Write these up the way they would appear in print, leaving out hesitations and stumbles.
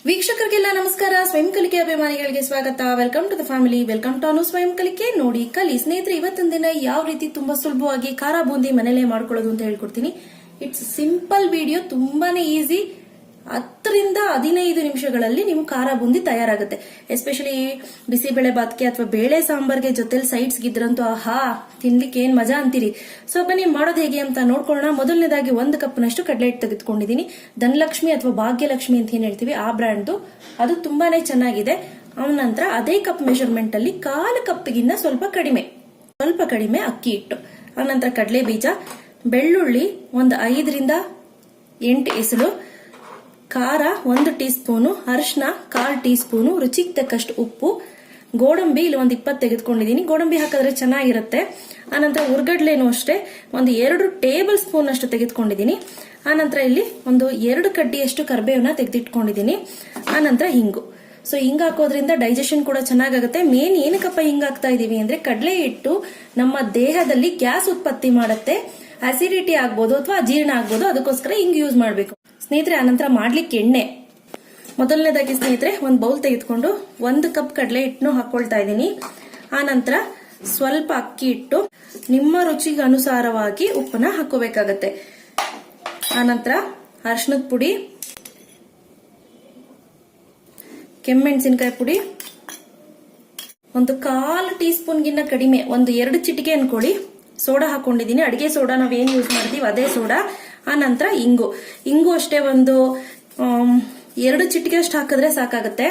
ವೀಕ್ಷಕರಿಗೆಲ್ಲ ನಮಸ್ಕಾರ. ಸ್ವಯಂ ಕಲಿಕೆ ಅಭಿಮಾನಿಗಳಿಗೆ ಸ್ವಾಗತ. Welcome to the family, welcome to Anu ಸ್ವಯಂ ಕಲಿಕೆ. ನೋಡಿ ಕಲಿ ಸ್ನೇಹಿತರೆ, ಇವತ್ತಿನ ದಿನ ಯಾವ ರೀತಿ ತುಂಬಾ ಸುಲಭವಾಗಿ ಖಾರ ಬೂಂದಿ ಮನೇಲೆ ಮಾಡ್ಕೊಳ್ಳೋದು ಅಂತ ಹೇಳ್ಕೊಡ್ತೀನಿ. ಇಟ್ಸ್ ಸಿಂಪಲ್ ವಿಡಿಯೋ, ತುಂಬಾನೇ ಈಸಿ. 10ರಿಂದ 15 ನಿಮಿಷಗಳಲ್ಲಿ ನೀವು ಖಾರ ಬೂಂದಿ ತಯಾರಾಗುತ್ತೆ. ಎಸ್ಪೆಷಲಿ ಬಿಸಿಬೇಳೆ ಬಾತ್ಗೆ ಅಥವಾ ಬೇಳೆ ಸಾಂಬಾರ್ಗೆ ಜೊತೆಲಿ ಸೈಡ್ಸ್ ಗಿದ್ರಂತೂ ಆಹಾ, ತಿನ್ಲಿಕ್ಕೆ ಏನ್ ಮಜಾ ಅಂತೀರಿ. ಸೊ ಬನ್ನಿ ಮಾಡೋದು ಹೇಗೆ ಅಂತ ನೋಡ್ಕೊಳ್ಳೋಣ. ಮೊದಲನೇದಾಗಿ 1 ಕಪ್ನಷ್ಟು ಕಡಲೆ ಹಿಟ್ಟು ತೆಗೆದುಕೊಂಡಿದ್ದೀನಿ. ಧನಲಕ್ಷ್ಮಿ ಅಥವಾ ಭಾಗ್ಯಲಕ್ಷ್ಮಿ ಅಂತ ಏನ್ ಹೇಳ್ತೀವಿ ಆ ಬ್ರ್ಯಾಂಡ್ದು, ಅದು ತುಂಬಾನೇ ಚೆನ್ನಾಗಿದೆ. ನಂತರ ಅದೇ ಕಪ್ ಮೆಷರ್ಮೆಂಟ್ ಅಲ್ಲಿ 1/4 ಕಪ್ಗಿನ್ನ ಸ್ವಲ್ಪ ಕಡಿಮೆ ಅಕ್ಕಿ ಹಿಟ್ಟು. ಆನಂತರ ಕಡಲೆ ಬೀಜ, ಬೆಳ್ಳುಳ್ಳಿ ಒಂದು 5ರಿಂದ 8 ಎಸಳು, ಖಾರ 1 ಟೀ ಸ್ಪೂನು, ಅರಿಶಿನ 1/4 ಟೀ ಸ್ಪೂನು, ರುಚಿಗೆ ತಕ್ಕಷ್ಟು ಉಪ್ಪು, ಗೋಡಂಬಿ ಇಲ್ಲಿ ಒಂದು 20 ತೆಗೆದುಕೊಂಡಿದ್ದೀನಿ. ಗೋಡಂಬಿ ಹಾಕಿದ್ರೆ ಚೆನ್ನಾಗಿರುತ್ತೆ. ಆನಂತರ ಉರ್ಗಡ್ಲೆನೂ ಅಷ್ಟೇ ಒಂದು 2 ಟೇಬಲ್ ಸ್ಪೂನ್ ಅಷ್ಟು ತೆಗೆದುಕೊಂಡಿದ್ದೀನಿ. ಆನಂತರ ಇಲ್ಲಿ ಒಂದು 2 ಕಡ್ಡಿಯಷ್ಟು ಕರಿಬೇವನ್ನ ತೆಗೆದಿಟ್ಕೊಂಡಿದ್ದೀನಿ. ಆನಂತರ ಹಿಂಗು. ಸೊ ಹಿಂಗ್ ಹಾಕೋದ್ರಿಂದ ಡೈಜೆಷನ್ ಕೂಡ ಚೆನ್ನಾಗಾಗುತ್ತೆ. ಮೇನ್ ಏನಕ್ಕಪ್ಪ ಹಿಂಗ್ ಹಾಕ್ತಾ ಇದೀವಿ ಅಂದ್ರೆ, ಕಡಲೆ ಹಿಟ್ಟು ನಮ್ಮ ದೇಹದಲ್ಲಿ ಗ್ಯಾಸ್ ಉತ್ಪತ್ತಿ ಮಾಡುತ್ತೆ. ಅಸಿಡಿಟಿ ಆಗ್ಬೋದು ಅಥವಾ ಅಜೀರ್ಣ ಆಗ್ಬೋದು, ಅದಕ್ಕೋಸ್ಕರ ಹಿಂಗ್ ಯೂಸ್ ಮಾಡಬೇಕು ಸ್ನೇಹಿತರೆ. ಆನಂತರ ಮಾಡ್ಲಿಕ್ಕೆ ಎಣ್ಣೆ. ಮೊದಲನೇದಾಗಿ ಸ್ನೇಹಿತರೆ, ಒಂದು ಬೌಲ್ ತೆಗೆದುಕೊಂಡು 1 ಕಪ್ ಕಡಲೆ ಹಿಟ್ಟನ್ನು ಹಾಕೊಳ್ತಾ ಇದ್ದೀನಿ. ಆನಂತರ ಸ್ವಲ್ಪ ಅಕ್ಕಿ ಹಿಟ್ಟು, ನಿಮ್ಮ ರುಚಿಗೆ ಅನುಸಾರವಾಗಿ ಉಪ್ಪನ್ನ ಹಾಕೋಬೇಕಾಗತ್ತೆ. ಆನಂತರ ಅರಿಶಿನದ ಪುಡಿ, ಕೆಮ್ಮೆಣಸಿನಕಾಯಿ ಪುಡಿ, ಒಂದು 1/4 ಟೀ ಸ್ಪೂನ್ಗಿನ್ನ ಕಡಿಮೆ, ಒಂದು 2 ಚಿಟಿಕೆ ಅನ್ಕೊಳ್ಳಿ ಸೋಡಾ ಹಾಕೊಂಡಿದ್ದೀನಿ. ಅಡಿಗೆ ಸೋಡಾ ನಾವೇನ್ ಯೂಸ್ ಮಾಡ್ತೀವಿ ಅದೇ ಸೋಡಾ. ಆನಂತರ ಇಂಗು ಅಷ್ಟೇ ಒಂದು 2 ಚಿಟಿಕೆ ಅಷ್ಟು ಹಾಕಿದ್ರೆ ಸಾಕಾಗುತ್ತೆ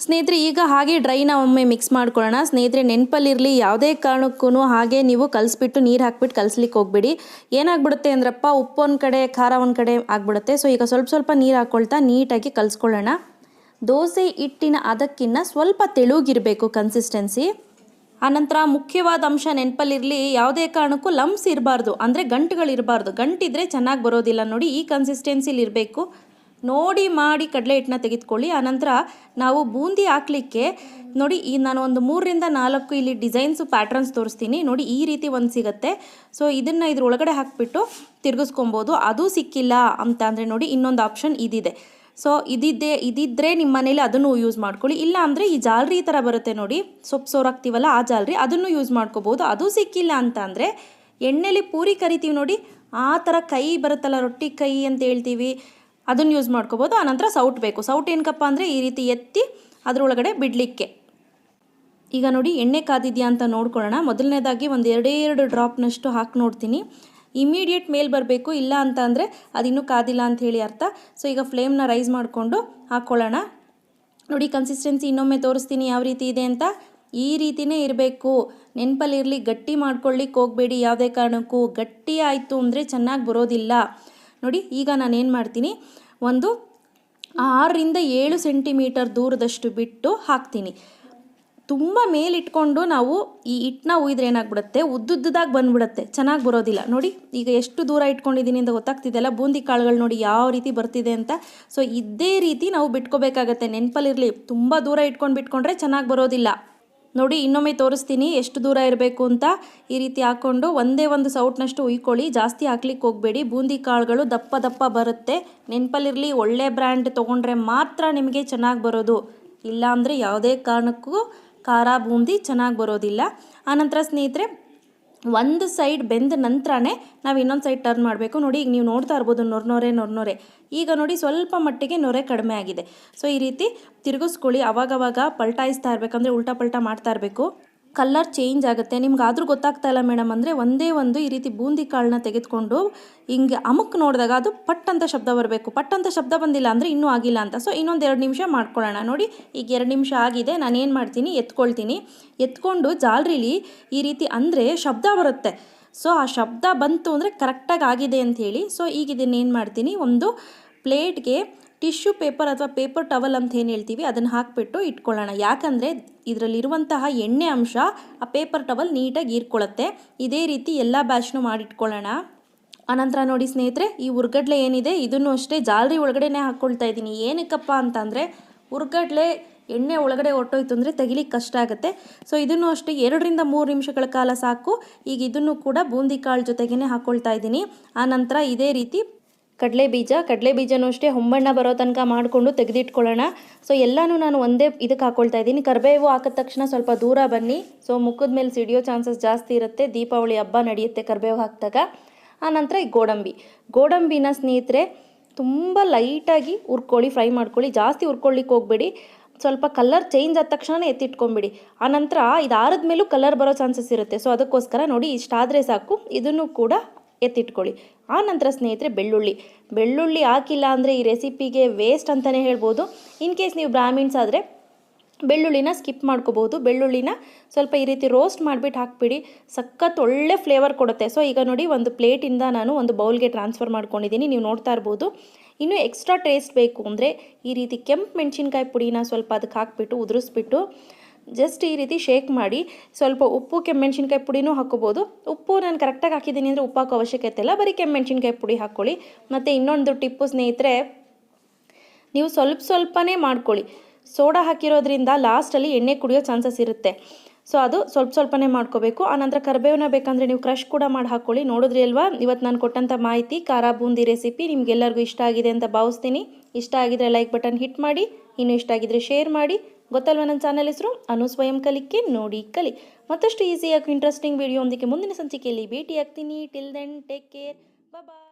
ಸ್ನೇಹಿತರೆ. ಈಗ ಹಾಗೆ ಡ್ರೈನ ಒಮ್ಮೆ ಮಿಕ್ಸ್ ಮಾಡ್ಕೊಳ್ಳೋಣ ಸ್ನೇಹಿತರೆ. ನೆನಪಲ್ಲಿರಲಿ, ಯಾವುದೇ ಕಾರಣಕ್ಕೂ ಹಾಗೆ ನೀವು ಕಲಸ್ಬಿಟ್ಟು ನೀರು ಹಾಕ್ಬಿಟ್ಟು ಕಲಸ್ಲಿಕ್ಕೆ ಹೋಗ್ಬೇಡಿ. ಏನಾಗ್ಬಿಡುತ್ತೆ ಅಂದ್ರಪ್ಪ, ಉಪ್ಪು ಒಂದು ಕಡೆ ಖಾರ ಒಂದು ಕಡೆ ಆಗ್ಬಿಡುತ್ತೆ. ಸೊ ಈಗ ಸ್ವಲ್ಪ ನೀರು ಹಾಕೊಳ್ತಾ ನೀಟಾಗಿ ಕಲಸ್ಕೊಳ್ಳೋಣ. ದೋಸೆ ಹಿಟ್ಟಿನ ಅದಕ್ಕಿಂತ ಸ್ವಲ್ಪ ತೆಳುಗಿರಬೇಕು ಕನ್ಸಿಸ್ಟೆನ್ಸಿ. ಆನಂತರ ಮುಖ್ಯವಾದ ಅಂಶ ನೆನಪಲ್ಲಿರಲಿ, ಯಾವುದೇ ಕಾರಣಕ್ಕೂ ಲಂಪ್ಸ್ ಇರಬಾರ್ದು, ಅಂದರೆ ಗಂಟುಗಳಿರಬಾರ್ದು. ಗಂಟಿದ್ರೆ ಚೆನ್ನಾಗಿ ಬರೋದಿಲ್ಲ. ನೋಡಿ ಈ ಕನ್ಸಿಸ್ಟೆನ್ಸಿಲಿ ಇರಬೇಕು. ನೋಡಿ ಮಾಡಿ ಕಡಲೆ ಹಿಟ್ಟನ್ನ ತೆಗೆದುಕೊಳ್ಳಿ. ಆನಂತರ ನಾವು ಬೂಂದಿ ಹಾಕ್ಲಿಕ್ಕೆ ನೋಡಿ, ನಾನು ಒಂದು 3ರಿಂದ 4 ಇಲ್ಲಿ ಡಿಸೈನ್ಸು ಪ್ಯಾಟ್ರನ್ಸ್ ತೋರಿಸ್ತೀನಿ. ನೋಡಿ ಈ ರೀತಿ ಒಂದು ಸಿಗುತ್ತೆ. ಸೊ ಇದನ್ನು ಇದ್ರ ಒಳಗಡೆ ಹಾಕಿಬಿಟ್ಟು ತಿರುಗಿಸ್ಕೊಬೋದು. ಅದು ಸಿಕ್ಕಿಲ್ಲ ಅಂತ ಅಂದರೆ ನೋಡಿ ಇನ್ನೊಂದು ಆಪ್ಷನ್ ಇದಿದೆ. ಸೊ ಇದಿದ್ರೆ ನಿಮ್ಮ ಮನೇಲಿ ಅದನ್ನು ಯೂಸ್ ಮಾಡ್ಕೊಳ್ಳಿ. ಇಲ್ಲ ಅಂದರೆ ಈ ಜಾಲರಿ ಈ ಥರ ಬರುತ್ತೆ ನೋಡಿ, ಸೊಪ್ಪು ಸೋರಾಕ್ತೀವಲ್ಲ ಆ ಜಾಲರಿ, ಅದನ್ನು ಯೂಸ್ ಮಾಡ್ಕೋಬೋದು. ಅದು ಸಿಕ್ಕಿಲ್ಲ ಅಂತ ಅಂದರೆ ಎಣ್ಣೆಲಿ ಪೂರಿ ಕರಿತೀವಿ ನೋಡಿ, ಆ ಥರ ಕೈ ಬರುತ್ತಲ್ಲ, ರೊಟ್ಟಿ ಕೈ ಅಂತ ಹೇಳ್ತೀವಿ, ಅದನ್ನು ಯೂಸ್ ಮಾಡ್ಕೋಬೋದು. ಆನಂತರ ಸೌಟ್ ಬೇಕು. ಸೌಟ್ ಏನಕ್ಕಪ್ಪ ಅಂದರೆ ಈ ರೀತಿ ಎತ್ತಿ ಅದರೊಳಗಡೆ ಬಿಡಲಿಕ್ಕೆ. ಈಗ ನೋಡಿ ಎಣ್ಣೆ ಕಾದಿದೆಯಾ ಅಂತ ನೋಡ್ಕೊಳ್ಳೋಣ. ಮೊದಲನೇದಾಗಿ ಒಂದು 2 ಡ್ರಾಪ್ನಷ್ಟು ಹಾಕಿ ನೋಡ್ತೀನಿ. ಇಮಿಡಿಯೇಟ್ ಮೇಲ್ ಬರಬೇಕು, ಇಲ್ಲ ಅಂತ ಅಂದರೆ ಅದಿನ್ನೂ ಕಾದಿಲ್ಲ ಅಂತ ಹೇಳಿ ಅರ್ಥ. ಸೊ ಈಗ ಫ್ಲೇಮ್ನ ರೈಸ್ ಮಾಡಿಕೊಂಡು ಹಾಕ್ಕೊಳ್ಳೋಣ. ನೋಡಿ ಕನ್ಸಿಸ್ಟೆನ್ಸಿ ಇನ್ನೊಮ್ಮೆ ತೋರಿಸ್ತೀನಿ ಯಾವ ರೀತಿ ಇದೆ ಅಂತ. ಈ ರೀತಿಯೇ ಇರಬೇಕು. ನೆನಪಲ್ಲಿರಲಿ, ಗಟ್ಟಿ ಮಾಡ್ಕೊಳ್ಳಿಕ್ಕೆ ಹೋಗಬೇಡಿ ಯಾವುದೇ ಕಾರಣಕ್ಕೂ. ಗಟ್ಟಿ ಆಯಿತು ಅಂದರೆ ಚೆನ್ನಾಗಿ ಬರೋದಿಲ್ಲ. ನೋಡಿ ಈಗ ನಾನು ಏನು ಮಾಡ್ತೀನಿ, ಒಂದು 6ರಿಂದ 7 ಸೆಂಟಿಮೀಟರ್ ದೂರದಷ್ಟು ಬಿಟ್ಟು ಹಾಕ್ತೀನಿ. ತುಂಬ ಮೇಲಿಟ್ಕೊಂಡು ನಾವು ಈ ಹಿಟ್ಟನ್ನ ಉಯ್ದ್ರೆ ಏನಾಗ್ಬಿಡುತ್ತೆ, ಉದ್ದುದ್ದಾಗಿ ಬಂದ್ಬಿಡುತ್ತೆ, ಚೆನ್ನಾಗಿ ಬರೋದಿಲ್ಲ. ನೋಡಿ ಈಗ ಎಷ್ಟು ದೂರ ಇಟ್ಕೊಂಡಿದ್ದೀನಿ ಅಂತ ಗೊತ್ತಾಗ್ತಿದೆಯಲ್ಲ. ಬೂಂದಿ ಕಾಳುಗಳು ನೋಡಿ ಯಾವ ರೀತಿ ಬರ್ತಿದೆ ಅಂತ. ಸೊ ಇದೇ ರೀತಿ ನಾವು ಬಿಟ್ಕೋಬೇಕಾಗತ್ತೆ. ನೆನಪಲ್ಲಿರಲಿ, ತುಂಬ ದೂರ ಬಿಟ್ಕೊಂಡ್ರೆ ಚೆನ್ನಾಗಿ ಬರೋದಿಲ್ಲ. ನೋಡಿ ಇನ್ನೊಮ್ಮೆ ತೋರಿಸ್ತೀನಿ ಎಷ್ಟು ದೂರ ಇರಬೇಕು ಅಂತ. ಈ ರೀತಿ ಹಾಕ್ಕೊಂಡು ಒಂದೇ ಒಂದು ಸೌಟ್ನಷ್ಟು ಉಯ್ಕೊಳ್ಳಿ, ಜಾಸ್ತಿ ಹಾಕ್ಲಿಕ್ಕೆ ಹೋಗಬೇಡಿ. ಬೂಂದಿ ಕಾಳುಗಳು ದಪ್ಪ ಬರುತ್ತೆ. ನೆನಪಲ್ಲಿರಲಿ, ಒಳ್ಳೆ ಬ್ರ್ಯಾಂಡ್ ತೊಗೊಂಡ್ರೆ ಮಾತ್ರ ನಿಮಗೆ ಚೆನ್ನಾಗಿ ಬರೋದು. ಇಲ್ಲ ಅಂದರೆ ಯಾವುದೇ ಕಾರಣಕ್ಕೂ ಖಾರ ಬೂಂದಿ ಚೆನ್ನಾಗಿ ಬರೋದಿಲ್ಲ. ಆನಂತರ ಸ್ನೇಹಿತರೆ, ಒಂದು ಸೈಡ್ ಬೆಂದ ನಂತರನೇ ನಾವು ಇನ್ನೊಂದು ಸೈಡ್ ಟರ್ನ್ ಮಾಡಬೇಕು. ನೋಡಿ ಈಗ ನೀವು ನೋಡ್ತಾ ಇರ್ಬೋದು ನೊರೆ. ಈಗ ನೋಡಿ ಸ್ವಲ್ಪ ಮಟ್ಟಿಗೆ ನೊರೆ ಕಡಿಮೆ ಆಗಿದೆ. ಸೊ ಈ ರೀತಿ ತಿರುಗಿಸ್ಕೊಳ್ಳಿ. ಅವಾಗವಾಗ ಪಲ್ಟಾಯಿಸ್ತಾ ಇರಬೇಕಂದ್ರೆ ಉಲ್ಟಾ ಪಲ್ಟಾ ಮಾಡ್ತಾ ಇರಬೇಕು. ಕಲರ್ ಚೇಂಜ್ ಆಗುತ್ತೆ. ನಿಮ್ಗಾದ್ರೂ ಗೊತ್ತಾಗ್ತಾ ಇಲ್ಲ ಮೇಡಮ್ ಅಂದರೆ, ಒಂದೇ ಒಂದು ಈ ರೀತಿ ಬೂಂದಿ ಕಾಳನ್ನ ತೆಗೆದುಕೊಂಡು ಹಿಂಗೆ ಅಮುಕ್ ನೋಡಿದಾಗ ಅದು ಪಟ್ ಅಂತ ಶಬ್ದ ಬರಬೇಕು. ಪಟ್ ಅಂತ ಶಬ್ದ ಬಂದಿಲ್ಲ ಅಂದರೆ ಇನ್ನೂ ಆಗಿಲ್ಲ ಅಂತ. ಸೊ ಇನ್ನೊಂದು 2 ನಿಮಿಷ ಮಾಡ್ಕೊಳ್ಳೋಣ. ನೋಡಿ ಈಗ 2 ನಿಮಿಷ ಆಗಿದೆ. ನಾನು ಏನು ಮಾಡ್ತೀನಿ, ಎತ್ಕೊಂಡು ಜಾಲರಿಲಿ ಈ ರೀತಿ ಅಂದರೆ ಶಬ್ದ ಬರುತ್ತೆ. ಸೊ ಆ ಶಬ್ದ ಬಂತು ಅಂದರೆ ಕರೆಕ್ಟಾಗಿ ಆಗಿದೆ ಅಂಥೇಳಿ. ಸೊ ಈಗ ಇದನ್ನು ಏನು ಮಾಡ್ತೀನಿ, ಒಂದು ಪ್ಲೇಟ್ಗೆ ಟಿಶ್ಯೂ ಪೇಪರ್ ಅಥವಾ ಪೇಪರ್ ಟವಲ್ ಅಂತ ಏನು ಹೇಳ್ತೀವಿ ಅದನ್ನು ಹಾಕಿಬಿಟ್ಟು ಇಟ್ಕೊಳ್ಳೋಣ. ಯಾಕಂದರೆ ಇದರಲ್ಲಿರುವಂತಹ ಎಣ್ಣೆ ಅಂಶ ಆ ಪೇಪರ್ ಟವಲ್ ನೀಟಾಗಿ ಹೀರ್ಕೊಳ್ಳುತ್ತೆ. ಇದೇ ರೀತಿ ಎಲ್ಲ ಬ್ಯಾಚ್ನು ಮಾಡಿಟ್ಕೊಳ್ಳೋಣ. ಆನಂತರ ನೋಡಿ ಸ್ನೇಹಿತರೆ, ಈ ಉರ್ಗಡ್ಲೆ ಏನಿದೆ ಇದನ್ನು ಅಷ್ಟೇ ಜಾಲರಿ ಒಳಗಡೆನೇ ಹಾಕ್ಕೊಳ್ತಾ ಇದ್ದೀನಿ. ಏನಕ್ಕಪ್ಪ ಅಂತಂದರೆ, ಉರ್ಗಡ್ಲೆ ಎಣ್ಣೆ ಒಳಗಡೆ ಹೊಟ್ಟೋಯ್ತು ಅಂದರೆ ತೆಗಿಲಿಕ್ಕೆ ಕಷ್ಟ ಆಗುತ್ತೆ. ಸೊ ಇದನ್ನು ಅಷ್ಟೇ 2ರಿಂದ 3 ನಿಮಿಷಗಳ ಕಾಲ ಸಾಕು. ಈಗ ಇದನ್ನು ಕೂಡ ಬೂಂದಿ ಕಾಳು ಜೊತೆಗೇ ಹಾಕ್ಕೊಳ್ತಾ ಇದ್ದೀನಿ. ಆನಂತರ ಇದೇ ರೀತಿ ಕಡಲೆ ಬೀಜನೂ ಅಷ್ಟೇ ಹೊಂಬಣ್ಣ ಬರೋ ತನಕ ಮಾಡಿಕೊಂಡು ತೆಗೆದಿಟ್ಕೊಳ್ಳೋಣ. ಸೊ ಎಲ್ಲನೂ ನಾನು ಒಂದೇ ಇದಕ್ಕೆ ಹಾಕ್ಕೊಳ್ತಾ ಇದ್ದೀನಿ. ಕರಿಬೇವು ಹಾಕಿದ ತಕ್ಷಣ ಸ್ವಲ್ಪ ದೂರ ಬನ್ನಿ. ಸೊ ಮುಖದ ಮೇಲೆ ಸಿಡಿಯೋ ಚಾನ್ಸಸ್ ಜಾಸ್ತಿ ಇರುತ್ತೆ. ದೀಪಾವಳಿ ಹಬ್ಬ ನಡೆಯುತ್ತೆ ಕರಿಬೇವು ಹಾಕಿದಾಗ. ಆನಂತರ ಈ ಗೋಡಂಬಿನ ಸ್ನೇಹಿತರೆ ತುಂಬ ಲೈಟಾಗಿ ಹುರ್ಕೊಳ್ಳಿ, ಫ್ರೈ ಮಾಡ್ಕೊಳ್ಳಿ. ಜಾಸ್ತಿ ಹುರ್ಕೊಳ್ಳಿಕ್ಕೆ ಹೋಗಬೇಡಿ. ಸ್ವಲ್ಪ ಕಲರ್ ಚೇಂಜ್ ಆದ ತಕ್ಷಣ ಎತ್ತಿಟ್ಕೊಂಬಿಡಿ. ಆನಂತರ ಇದು ಆರಿದ ಮೇಲೂ ಕಲರ್ ಬರೋ ಚಾನ್ಸಸ್ ಇರುತ್ತೆ. ಸೊ ಅದಕ್ಕೋಸ್ಕರ ನೋಡಿ ಇಷ್ಟಾದರೆ ಸಾಕು. ಇದನ್ನು ಕೂಡ ಎತ್ತಿಟ್ಕೊಳ್ಳಿ. ಆ ನಂತರ ಸ್ನೇಹಿತರೆ ಬೆಳ್ಳುಳ್ಳಿ ಹಾಕಿಲ್ಲ ಅಂದರೆ ಈ ರೆಸಿಪಿಗೆ ವೇಸ್ಟ್ ಅಂತಲೇ ಹೇಳ್ಬೋದು. ಇನ್ ಕೇಸ್ ನೀವು ಬ್ರಾಹ್ಮಿನ್ಸ್ ಆದರೆ ಬೆಳ್ಳುಳ್ಳಿನ ಸ್ಕಿಪ್ ಮಾಡ್ಕೋಬೋದು. ಬೆಳ್ಳುಳ್ಳಿನ ಸ್ವಲ್ಪ ಈ ರೀತಿ ರೋಸ್ಟ್ ಮಾಡಿಬಿಟ್ಟು ಹಾಕ್ಬಿಡಿ. ಸಖತ್ ಒಳ್ಳೆ ಫ್ಲೇವರ್ ಕೊಡುತ್ತೆ. ಸೊ ಈಗ ನೋಡಿ ಒಂದು ಪ್ಲೇಟಿಂದ ನಾನು ಒಂದು ಬೌಲ್ಗೆ ಟ್ರಾನ್ಸ್ಫರ್ ಮಾಡ್ಕೊಂಡಿದ್ದೀನಿ. ನೀವು ನೋಡ್ತಾ ಇರ್ಬೋದು. ಇನ್ನೂ ಎಕ್ಸ್ಟ್ರಾ ಟೇಸ್ಟ್ ಬೇಕು ಅಂದರೆ ಈ ರೀತಿ ಕೆಂಪು ಮೆಣಸಿನ್ಕಾಯಿ ಪುಡಿನ ಸ್ವಲ್ಪ ಅದಕ್ಕೆ ಹಾಕ್ಬಿಟ್ಟು ಉದುರಿಸ್ಬಿಟ್ಟು ಜಸ್ಟ್ ಈ ರೀತಿ ಶೇಕ್ ಮಾಡಿ ಸ್ವಲ್ಪ ಉಪ್ಪು ಕೆಮ್ಮೆಣ್ಸಿನ್ಕಾಯಿ ಪುಡಿನೂ ಹಾಕೋಬೋದು. ಉಪ್ಪು ನಾನು ಕರೆಕ್ಟಾಗಿ ಹಾಕಿದ್ದೀನಿ ಅಂದರೆ ಉಪ್ಪು ಹಾಕೋ ಅವಶ್ಯಕತೆ ಇಲ್ಲ, ಬರೀ ಕೆಮ್ಮೆಣ್ಸಿನ್ಕಾಯಿ ಪುಡಿ ಹಾಕ್ಕೊಳ್ಳಿ. ಮತ್ತು ಇನ್ನೊಂದು ಟಿಪ್ಪು ಸ್ನೇಹಿತರೆ, ನೀವು ಸ್ವಲ್ಪನೇ ಮಾಡ್ಕೊಳ್ಳಿ. ಸೋಡಾ ಹಾಕಿರೋದ್ರಿಂದ ಲಾಸ್ಟಲ್ಲಿ ಎಣ್ಣೆ ಕುಡಿಯೋ ಚಾನ್ಸಸ್ ಇರುತ್ತೆ. ಸೊ ಅದು ಸ್ವಲ್ಪನೇ ಮಾಡ್ಕೋಬೇಕು. ಆನಂತರ ಕರಿಬೇವನ್ನ ಬೇಕಂದರೆ ನೀವು ಕ್ರಷ್ ಕೂಡ ಮಾಡಿ ಹಾಕ್ಕೊಳ್ಳಿ. ನೋಡಿದ್ರಿ ಅಲ್ವಾ ಇವತ್ತು ನಾನು ಕೊಟ್ಟಂಥ ಮಾಹಿತಿ ಖಾರ ಬೂಂದಿ ರೆಸಿಪಿ ನಿಮಗೆಲ್ಲರಿಗೂ ಇಷ್ಟ ಆಗಿದೆ ಅಂತ ಭಾವಿಸ್ತೀನಿ. ಇಷ್ಟ ಆಗಿದ್ರೆ ಲೈಕ್ ಬಟನ್ ಹಿಟ್ ಮಾಡಿ, ಇನ್ನೂ ಇಷ್ಟ ಆಗಿದ್ರೆ ಶೇರ್ ಮಾಡಿ. ಗೊತ್ತಲ್ವ ನನ್ನ ಚಾನಲ್ ಹೆಸರು ಸ್ವಯಂ ಕಲಿಕೆ ನೋಡಿ ಕಲಿ. ಮತ್ತಷ್ಟು ಈಸಿಯಾಗಿ ಇಂಟ್ರೆಸ್ಟಿಂಗ್ ವಿಡಿಯೋ ಒಂದಿಗೆ ಮುಂದಿನ ಸಂಚಿಕೆಯಲ್ಲಿ ಭೇಟಿ ಆಗ್ತೀನಿ. ಟಿಲ್ ದೆನ್ ಟೇಕ್ ಕೇರ್, ಬಾಯ್.